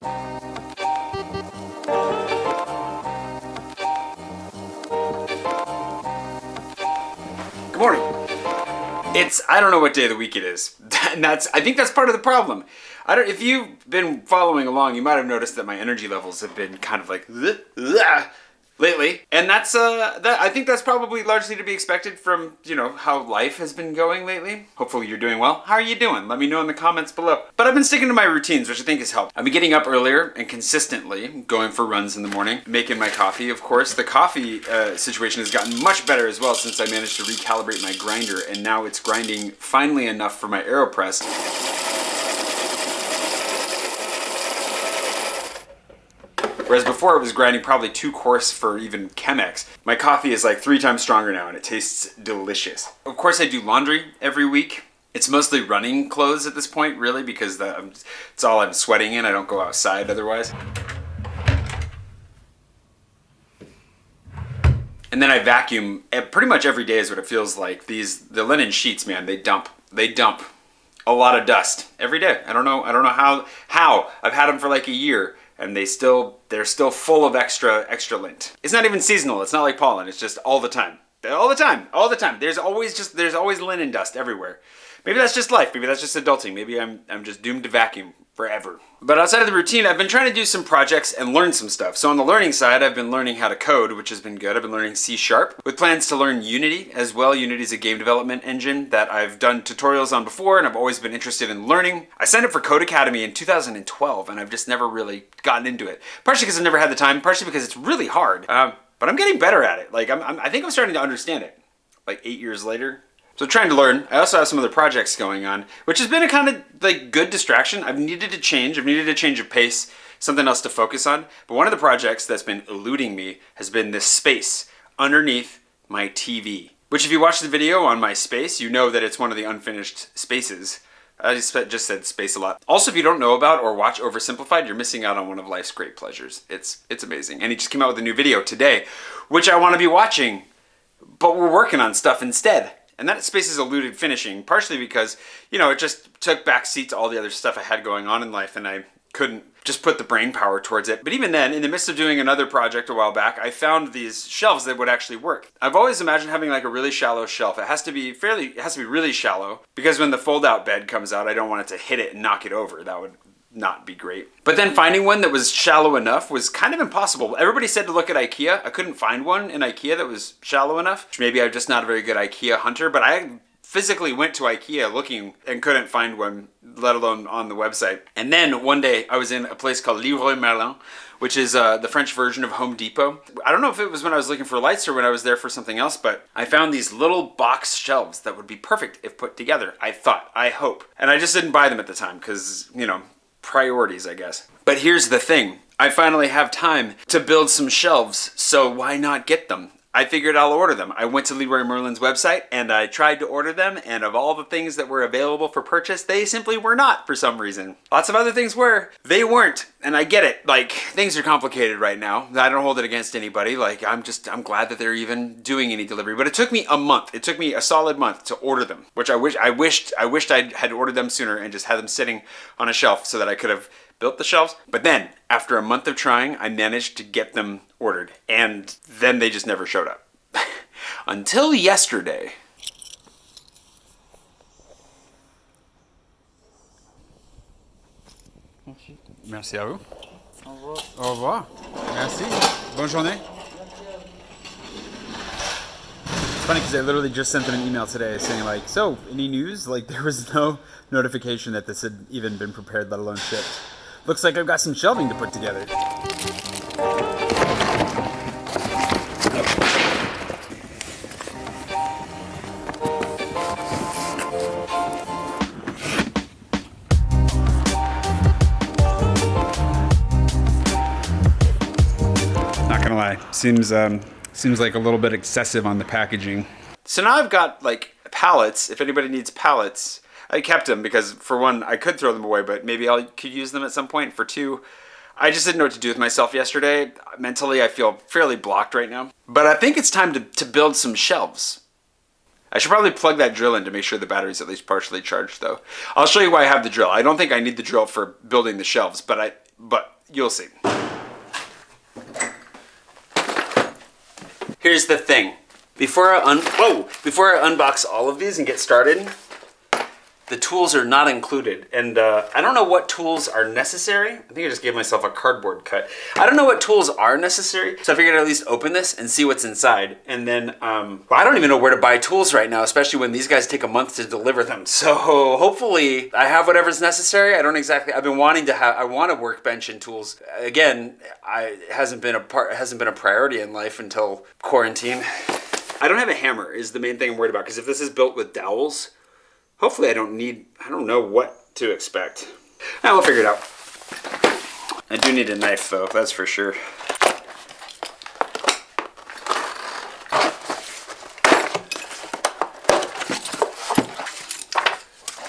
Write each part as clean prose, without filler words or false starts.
Good morning. I don't know what day of the week it is. And I think that's part of the problem. If you've been following along, you might have noticed that my energy levels have been kind of like lately. And I think that's probably largely to be expected from, how life has been going lately. Hopefully you're doing well. How are you doing? Let me know in the comments below. But I've been sticking to my routines, which I think has helped. I've been getting up earlier and consistently going for runs in the morning, making my coffee, of course. The coffee situation has gotten much better as well since I managed to recalibrate my grinder, and now it's grinding finely enough for my AeroPress. Whereas before it was grinding probably too coarse for even Chemex. My coffee is like 3 times stronger now and it tastes delicious. Of course I do laundry every week. It's mostly running clothes at this point, really, because it's all I'm sweating in. I don't go outside otherwise. And then I vacuum pretty much every day is what it feels like. The linen sheets, man, they dump a lot of dust every day. I don't know how. I've had them for like a year. And they're still full of extra lint. It's not even seasonal. It's not like pollen. It's just all the time. All the time. There's always linen dust everywhere. Maybe that's just life. Maybe that's just adulting. Maybe I'm just doomed to vacuum forever. But outside of the routine, I've been trying to do some projects and learn some stuff. So on the learning side, I've been learning how to code, which has been good. I've been learning C# with plans to learn Unity as well. Unity is a game development engine that I've done tutorials on before, and I've always been interested in learning. I signed up for Code Academy in 2012, and I've just never really gotten into it. Partially because I've never had the time, partially because it's really hard. But I'm getting better at it. Like I think I'm starting to understand it. Like 8 years later. So trying to learn. I also have some other projects going on, which has been a kind of like good distraction. I've needed to change of pace, something else to focus on. But one of the projects that's been eluding me has been this space underneath my TV. Which if you watch the video on my space, you know that it's one of the unfinished spaces. I just said space a lot. Also, if you don't know about or watch Oversimplified, you're missing out on one of life's great pleasures. It's amazing. And he just came out with a new video today, which I want to be watching, but we're working on stuff instead. And that space is eluded finishing, partially because, it just took backseat to all the other stuff I had going on in life, and I couldn't just put the brain power towards it. But even then, in the midst of doing another project a while back, I found these shelves that would actually work. I've always imagined having like a really shallow shelf. It has to be really shallow, because when the fold-out bed comes out, I don't want it to hit it and knock it over. That would not be great. But then finding one that was shallow enough was kind of impossible. Everybody said to look at IKEA. I couldn't find one in IKEA that was shallow enough. Maybe I'm just not a very good IKEA hunter, but I physically went to IKEA looking and couldn't find one, let alone on the website. And then one day I was in a place called Leroy Merlin, which is the French version of Home Depot. I don't know if it was when I was looking for lights or when I was there for something else, but I found these little box shelves that would be perfect if put together. I hope. And I just didn't buy them at the time because, priorities, I guess. But here's the thing. I finally have time to build some shelves, so why not get them? I figured I'll order them. I went to Leroy Merlin's website and I tried to order them, and of all the things that were available for purchase, they simply were not for some reason. Lots of other things were. They weren't. And I get it. Like, things are complicated right now. I don't hold it against anybody. Like, I'm glad that they're even doing any delivery. But it took me a month. It took me a solid month to order them, which I wished I had ordered them sooner and just had them sitting on a shelf so that I could have built the shelves. But then, after a month of trying, I managed to get them ordered. And then they just never showed up. Until yesterday. Merci à vous. Au revoir. Au revoir. Merci. Bonne journée. It's funny because I literally just sent them an email today saying like, so, any news? Like, there was no notification that this had even been prepared, let alone shipped. Looks like I've got some shelving to put together. Not gonna lie, seems like a little bit excessive on the packaging. So now I've got like pallets. If anybody needs pallets, I kept them because for one, I could throw them away, but maybe I could use them at some point. For two, I just didn't know what to do with myself yesterday. Mentally, I feel fairly blocked right now. But I think it's time to build some shelves. I should probably plug that drill in to make sure the battery's at least partially charged though. I'll show you why I have the drill. I don't think I need the drill for building the shelves, but you'll see. Here's the thing. Before I unbox all of these and get started, the tools are not included. And I don't know what tools are necessary. I think I just gave myself a cardboard cut. I don't know what tools are necessary, so I figured I'd at least open this and see what's inside. And then, well, I don't even know where to buy tools right now, especially when these guys take a month to deliver them. So hopefully I have whatever's necessary. I've been wanting to have, I want a workbench and tools. Again, it hasn't been a priority in life until quarantine. I don't have a hammer is the main thing I'm worried about, because if this is built with dowels, hopefully I don't know what to expect. We'll figure it out. I do need a knife though, that's for sure.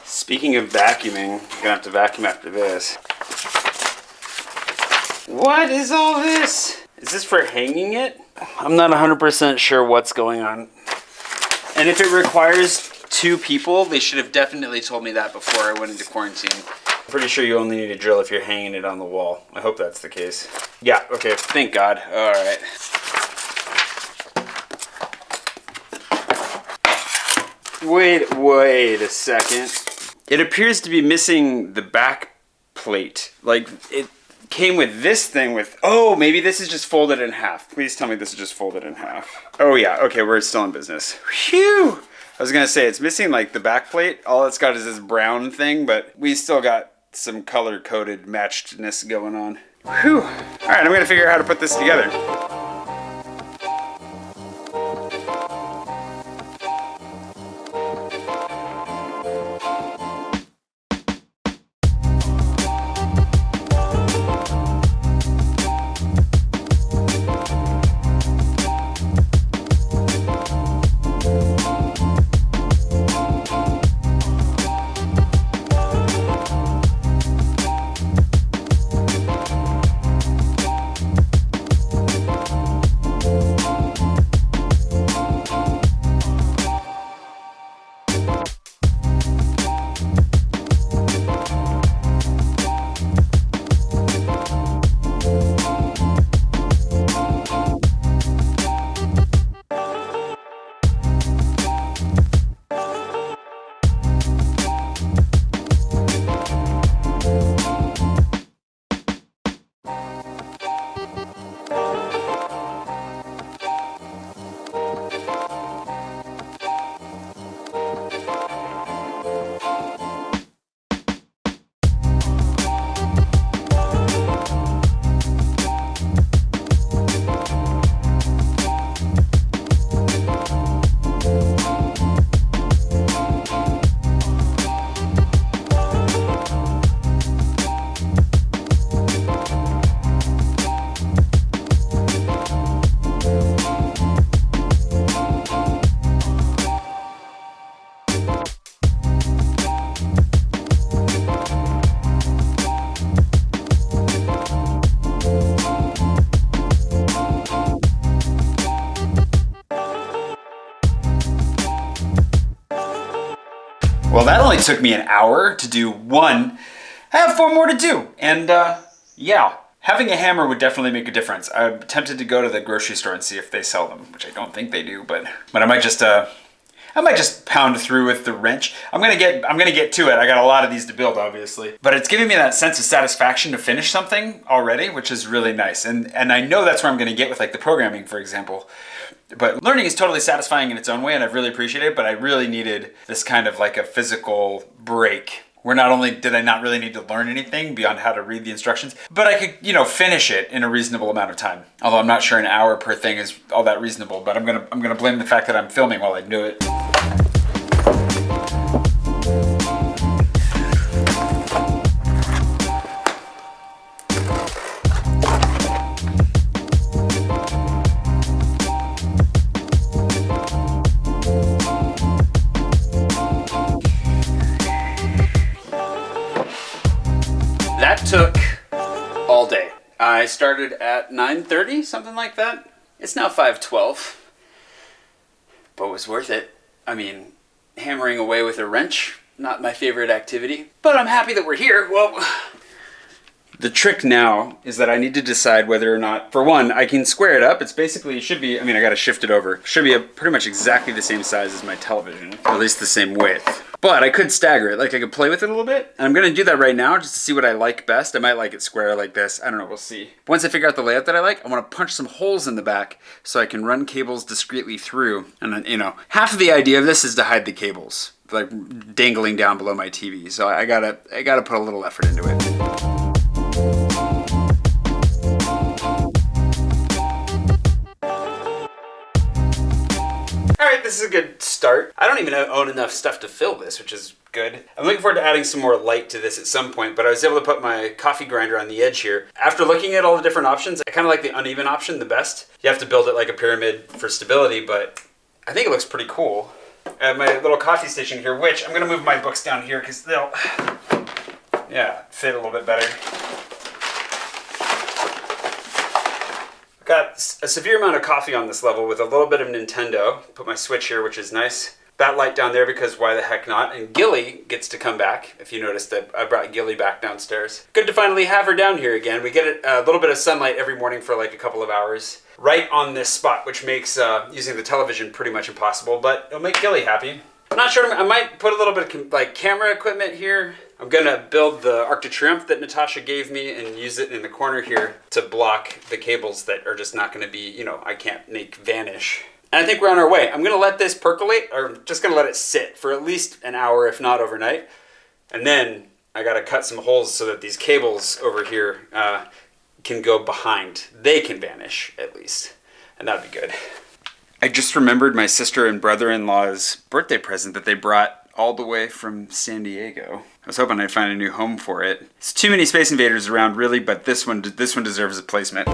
Speaking of vacuuming, I'm gonna have to vacuum after this. What is all this? Is this for hanging it? I'm not 100% sure what's going on. And if it requires 2 people, they should have definitely told me that before I went into quarantine. I'm pretty sure you only need a drill if you're hanging it on the wall. I hope that's the case. Yeah, okay, thank God. All right. Wait a second. It appears to be missing the back plate. Like, it came with this thing with, oh, maybe this is just folded in half. Please tell me this is just folded in half. Oh yeah, okay, we're still in business. Phew! I was gonna say, it's missing like the back plate. All it's got is this brown thing, but we still got some color-coded matchedness going on. Whew! All right, I'm gonna figure out how to put this together. Well, that only took me an hour to do one. I have 4 more to do. And yeah, having a hammer would definitely make a difference. I'm tempted to go to the grocery store and see if they sell them, which I don't think they do, but I might just pound through with the wrench. I'm gonna get to it. I got a lot of these to build, obviously. But it's giving me that sense of satisfaction to finish something already, which is really nice. And I know that's where I'm gonna get with like the programming, for example. But learning is totally satisfying in its own way, and I've really appreciated it, but I really needed this kind of like a physical break, where not only did I not really need to learn anything beyond how to read the instructions, but I could, you know, finish it in a reasonable amount of time. Although I'm not sure an hour per thing is all that reasonable, but I'm gonna blame the fact that I'm filming while I do it. Took all day. I started at 9:30, something like that. It's now 5:12, but it was worth it. I mean, hammering away with a wrench, not my favorite activity, but I'm happy that we're here. Well, the trick now is that I need to decide whether or not, for one, I can square it up. It's basically, it should be, I mean, I gotta shift it over. It should be pretty much exactly the same size as my television, or at least the same width. But I could stagger it, like I could play with it a little bit. And I'm gonna do that right now just to see what I like best. I might like it square like this, I don't know, we'll see. Once I figure out the layout that I like, I wanna punch some holes in the back so I can run cables discreetly through. And then, you know, half of the idea of this is to hide the cables, like dangling down below my TV. So I gotta put a little effort into it. Alright, this is a good start. I don't even own enough stuff to fill this, which is good. I'm looking forward to adding some more light to this at some point, but I was able to put my coffee grinder on the edge here. After looking at all the different options, I kind of like the uneven option the best. You have to build it like a pyramid for stability, but I think it looks pretty cool. I have my little coffee station here, which I'm going to move my books down here because they'll, yeah, fit a little bit better. Got a severe amount of coffee on this level with a little bit of Nintendo. Put my Switch here, which is nice. That light down there because why the heck not? And Gilly gets to come back. If you noticed that I brought Gilly back downstairs. Good to finally have her down here again. We get a little bit of sunlight every morning for like a couple of hours. Right on this spot, which makes using the television pretty much impossible, but it'll make Gilly happy. I'm not sure, I might put a little bit of like camera equipment here. I'm gonna build the Arc de Triomphe that Natasha gave me and use it in the corner here to block the cables that are just not gonna be, you know, I can't make vanish. And I think we're on our way. I'm gonna let this percolate, or just gonna let it sit for at least an hour, if not overnight. And then I gotta cut some holes so that these cables over here can go behind. They can vanish, at least. And that'd be good. I just remembered my sister and brother-in-law's birthday present that they brought all the way from San Diego. I was hoping I'd find a new home for it. There's too many Space Invaders around, really, but this one deserves a placement.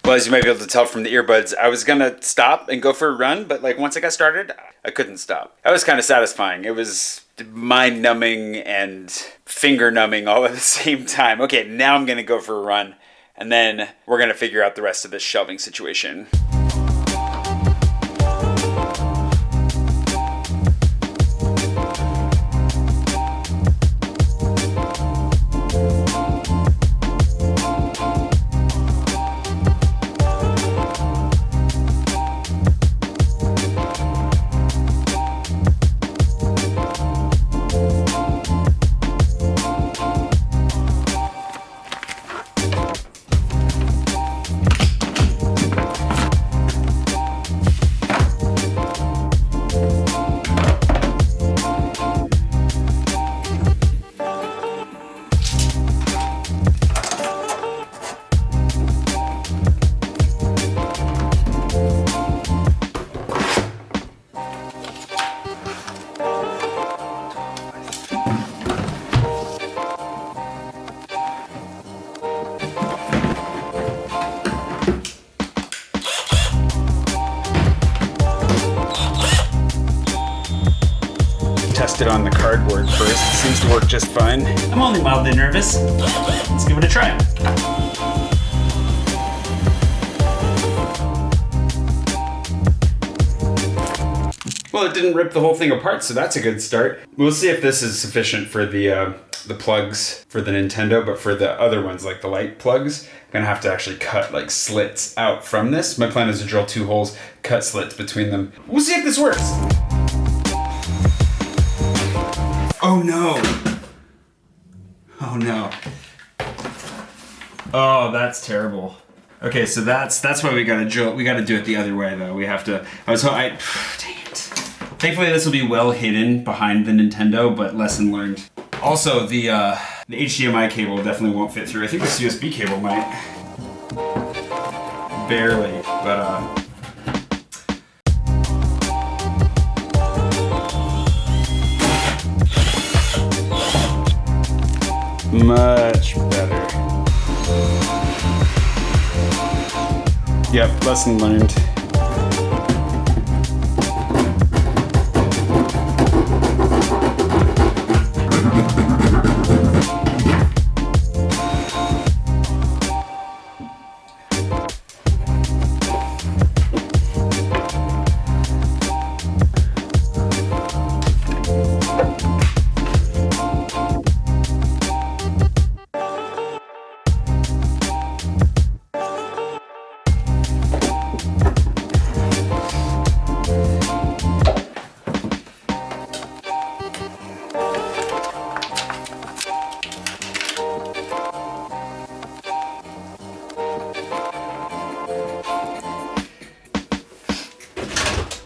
Well, as you might be able to tell from the earbuds, I was gonna stop and go for a run, but like once I got started, I couldn't stop. That was kind of satisfying. It was mind-numbing and finger-numbing all at the same time. Okay, now I'm gonna go for a run, and then we're gonna figure out the rest of this shelving situation. Test it on the cardboard first. It seems to work just fine. I'm only mildly nervous. Let's give it a try. Well, it didn't rip the whole thing apart, so that's a good start. We'll see if this is sufficient for the plugs for the Nintendo, but for the other ones, like the light plugs, I'm gonna have to actually cut like slits out from this. My plan is to drill 2 holes, cut slits between them. We'll see if this works. Oh no. Oh no. Oh, that's terrible. Okay, so that's why we gotta do it the other way though. We have to, dang it. Thankfully, this will be well hidden behind the Nintendo, but lesson learned. Also, the HDMI cable definitely won't fit through. I think this USB cable might. Barely, but much better. Yep, lesson learned.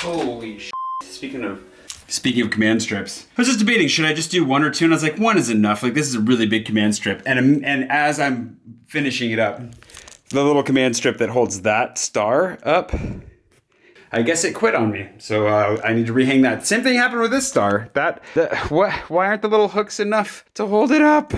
Holy sh**. Speaking of command strips, I was just debating, should I just do one or two? And I was like, one is enough. Like, this is a really big command strip. And as I'm finishing it up, the little command strip that holds that star up, I guess it quit on me. So I need to rehang that. Same thing happened with this star. Why aren't the little hooks enough to hold it up?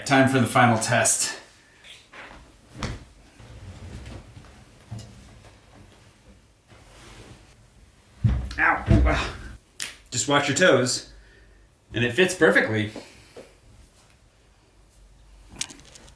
Time for the final test. Ow. Just watch your toes. And it fits perfectly.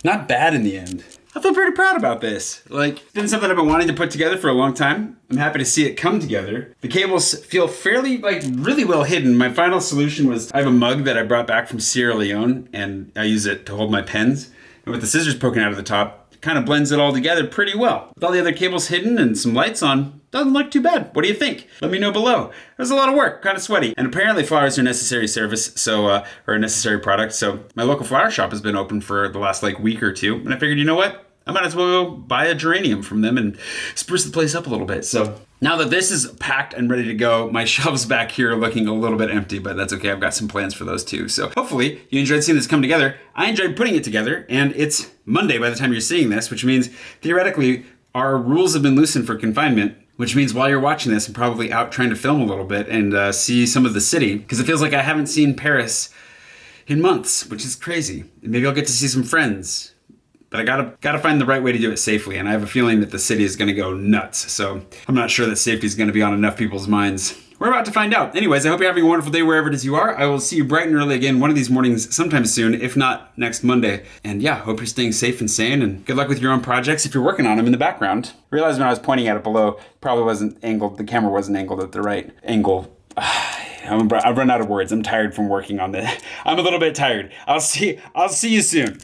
Not bad in the end. I feel pretty proud about this. Like, it's been something I've been wanting to put together for a long time. I'm happy to see it come together. The cables feel fairly, really well hidden. My final solution was, I have a mug that I brought back from Sierra Leone, and I use it to hold my pens. And with the scissors poking out of the top, it kind of blends it all together pretty well. With all the other cables hidden and some lights on, doesn't look too bad. What do you think? Let me know below. It was a lot of work, kind of sweaty. And apparently flowers are a necessary service, or a necessary product. So my local flower shop has been open for the last week or two. And I figured, you know what? I might as well go buy a geranium from them and spruce the place up a little bit. So now that this is packed and ready to go, my shelves back here are looking a little bit empty, but that's okay. I've got some plans for those too. So hopefully you enjoyed seeing this come together. I enjoyed putting it together, and it's Monday by the time you're seeing this, which means theoretically our rules have been loosened for confinement, which means while you're watching this, I'm probably out trying to film a little bit and see some of the city, because it feels like I haven't seen Paris in months, which is crazy. And maybe I'll get to see some friends. But I gotta find the right way to do it safely, and I have a feeling that the city is gonna go nuts. So I'm not sure that safety is gonna be on enough people's minds. We're about to find out. Anyways, I hope you're having a wonderful day wherever it is you are. I will see you bright and early again one of these mornings sometime soon, if not next Monday. And yeah, hope you're staying safe and sane, and good luck with your own projects if you're working on them in the background. I realized when I was pointing at it below, probably wasn't angled, the camera wasn't angled at the right angle. I've run out of words. I'm tired from working on this. I'm a little bit tired. I'll see you soon.